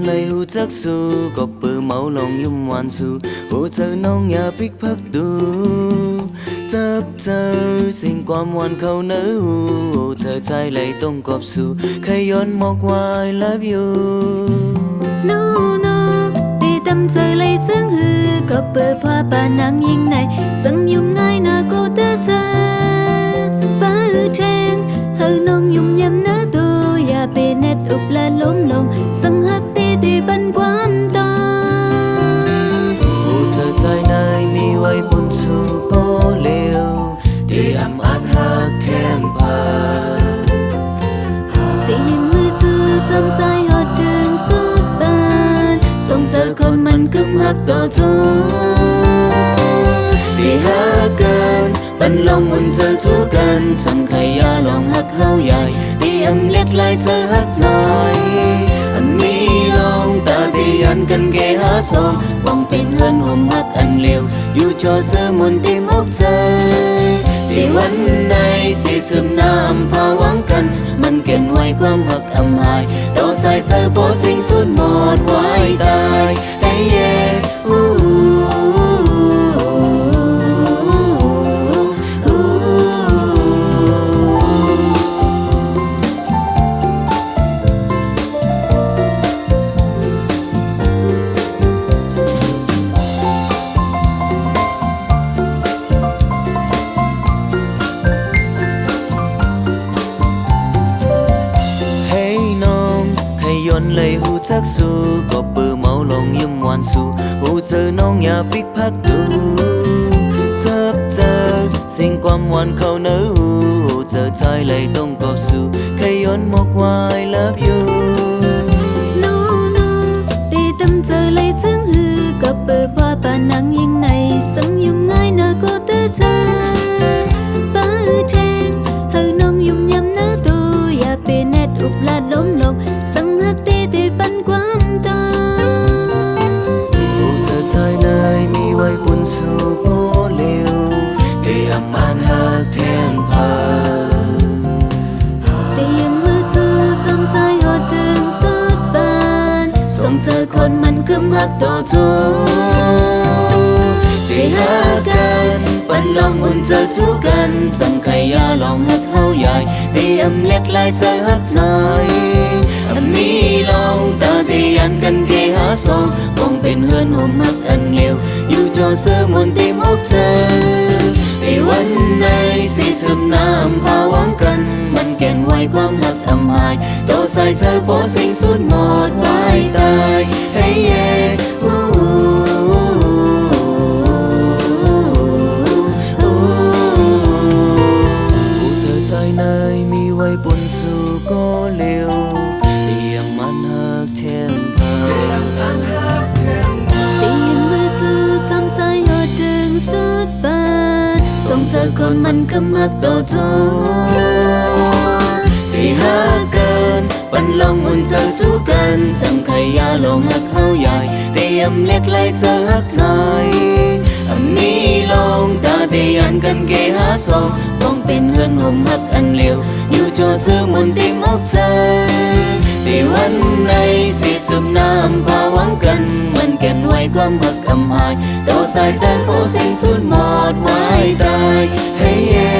Lấy hú chắc su có bờ máu lòng nhung hoàn su hú chờ nông nhà bích phắc đu chấp chờ xin qua muôn khâu nỡ hú chờ trái lấy tông cọp su khai yon mọc ngoài love you no no đi tâm trời lấy chứng hư có bờ hoa bà nắng nhìn này dâng nhung ngay na cô tơ tơ ba hư trang hư nông nhung nhầm nỡ tô ya bê nét ụp là lốm lông dâng hắc đi băn quan ta hú chờ trái này mi quay buồn su có liều đi ấm át hắc thêm pa tìm mưa chưa trong trái hot đường suốt ban sông giờ con mình cướp hắc to chốn đi hắc cần băn lòng muốn giờ chú cần sang khai ya lòng hắc hao dài đi ấm liếc lại giờ hắc dài mi lòng ta đi ăn cần ghé há sông vòng bên hơn hôm hát ăn liều dù cho sơ muốn tìm ốc trời thìวันnày sẽ sớm nam phá vắng cần mình kiện ngoài quam hoặc âm hài đâu sai sơ bố sinh suốt một quái tai hey yeah lấy hú chắc su có bờ máu lòng yếm ngoan su hú giờ nông nhà bích phắc đu chấp chờ xin qua ngoan khâu nỡ hú giờ trái lấy tông cọp su khai yon mọc ngoài love you no no đi tâm trời lấy chứng hư có bờ hoa bà nắng nhìn này dâng nhung ngay na cô tơ tơ ba hư trang hư nông nhung nhầm nỡ tô ya bê nét ụp là lốm lông dâng hắc đi băn quan ta hú giờ trái này mi quay buồn su có liều để ấm an hắc thêm pa tìm mưa chưa trong trái hot đường suốt ban sông giờ con mình cướp hắc to chốn đi hắc cần băn lòng muốn giờ chú cần sang khai ya lòng hắc hao dài đi ấm liếc lại giờ hắc dài mi lòng ta đi ăn cần ghé há sông vòng bên hơn hôm hắc ăn liều dù cho sơ muốn tìm ốc trời thìวันnày sẽ sớm nam phá vắng cần mình kèn ngoài quam hắc âm hài đâu sai chờ bố sinh suốt một quái tai hey yeah nơi mi quay buồn su có liều đi ấm ăn hắc thêm pa tìm mưa chưa trong trái hot đường suốt ban sông giờ con mình cướp hắc to chốn đi hắc cần băn lòng muốn giờ chú cần sang khai ya lòng hắc hao dài đi ấm liếc lại giờ hắc dài mi lòng ta đi ăn cần ghé há sông vòng bên hơn hôm hắc ăn liều dù cho sơ muốn tìm ốc trời thìวันnày sẽ sớm nam phá vắng cần mình kèn ngoài quam hắc âm hài đâu sai trái bố sinh suốt một quái tai hey yeah